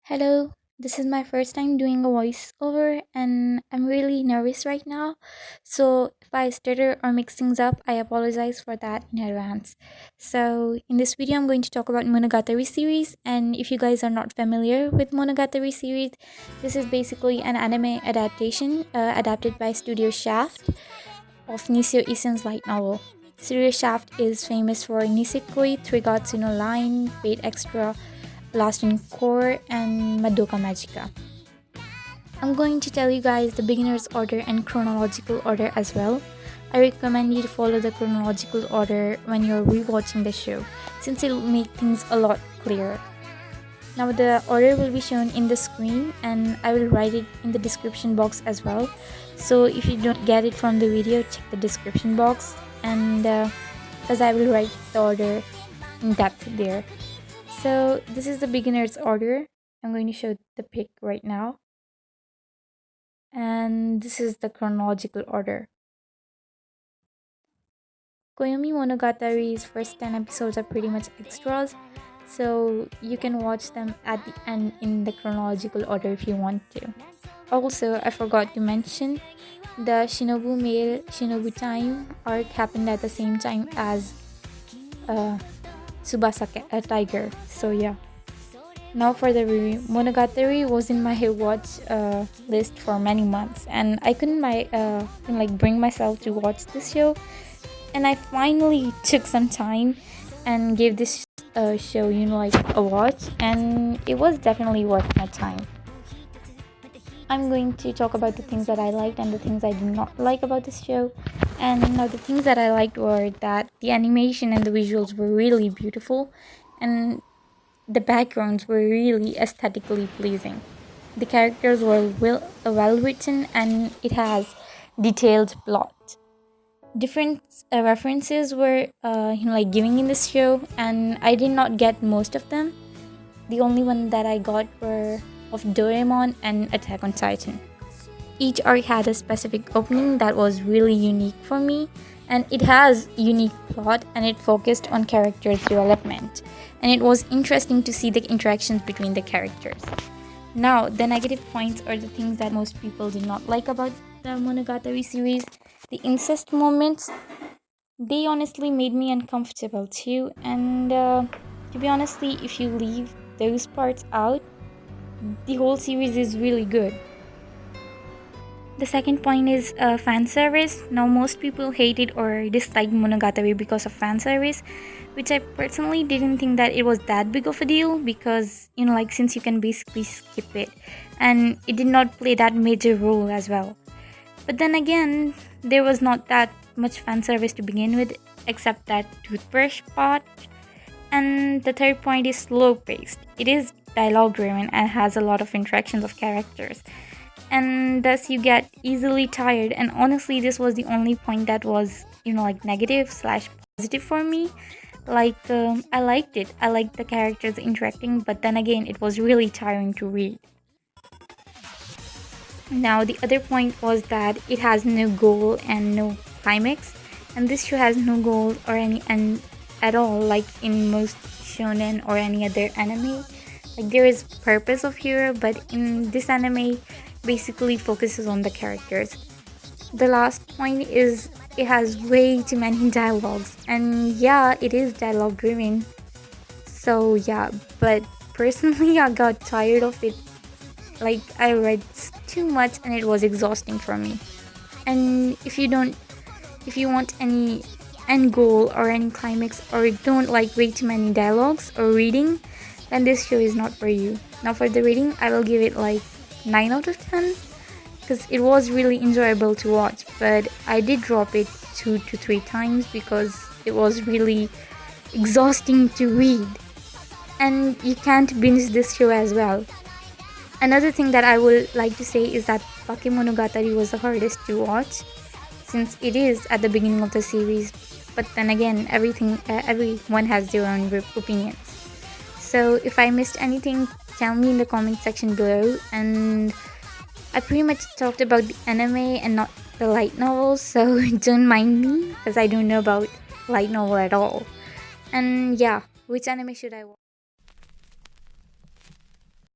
Hello, this is my first time doing a voiceover and I'm really nervous right now. So, if I stutter or mix things up, I apologize for that in advance. So, in this video, I'm going to talk about Monogatari series. And if you guys are not familiar with Monogatari series, this is basically an anime adaptation adapted by Studio Shaft of Nisio Isen's light novel. Studio Shaft is famous for Nisekoi, Trigatsu no Line, Fate Extra, Last in Core, and Madoka Magica. I'm going to tell you guys the beginner's order and chronological order as well. I recommend you to follow the chronological order when you're rewatching the show, since it'll make things a lot clearer. Now the order will be shown in the screen and I will write it in the description box as well. So if you don't get it from the video, check the description box and because I will write the order in depth there. So this is the beginner's order. I'm going to show the pic right now. And this is the chronological order. Koyomimonogatari's first 10 episodes are pretty much extras, so you can watch them at the end in the chronological order if you want to. Also, I forgot to mention, the Shinobu male Shinobu time arc happened at the same time as Tsubasa tiger. So yeah. Now for the review. Monogatari was in my watch list for many months, and I couldn't bring myself to watch this show. And I finally took some time and gave this show a watch, and it was definitely worth my time. I'm going to talk about the things that I liked and the things I did not like about this show. And now the things that I liked were that the animation and the visuals were really beautiful, and the backgrounds were really aesthetically pleasing. The characters were well written and it has detailed plot. Different references were giving in this show, and I did not get most of them. The only one that I got were of Doraemon and Attack on Titan. Each arc had a specific opening that was really unique for me, and it has unique plot and it focused on characters development, and it was interesting to see the interactions between the characters. Now the negative points are the things that most people did not like about the Monogatari series. The incest moments, they honestly made me uncomfortable too, and to be honestly, if you leave those parts out, the whole series is really good. The second point is fan service. Now, most people hated or disliked Monogatari because of fan service, which I personally didn't think that it was that big of a deal because, since you can basically skip it, and it did not play that major role as well. But then again, there was not that much fan service to begin with, except that toothbrush part. And the third point is slow paced. It is dialogue driven and has a lot of interactions of characters, and thus you get easily tired. And honestly, this was the only point that was negative slash positive for me. I liked it. I liked the characters interacting, but then again, it was really tiring to read. Now the other point was that it has no goal and no climax, and this show has no goal or any end at all, like in most shonen or any other anime. Like, there is purpose of hero, but in this anime basically focuses on the characters. The last point is it has way too many dialogues, and yeah, it is dialogue driven. So yeah, but personally I got tired of it. Like, I read too much and it was exhausting for me. And if you want any end goal or any climax, or don't like way too many dialogues or reading, then this show is not for you. Now for the rating, I will give it like 9 out of 10 because it was really enjoyable to watch, but I did drop it 2 to 3 times because it was really exhausting to read, and you can't binge this show as well. Another thing that I would like to say is that Bakemonogatari was the hardest to watch since it is at the beginning of the series, but then again, everyone has their own opinions. So if I missed anything, tell me in the comment section below. And I pretty much talked about the anime and not the light novel, so don't mind me because I don't know about light novel at all. And yeah, which anime should I watch?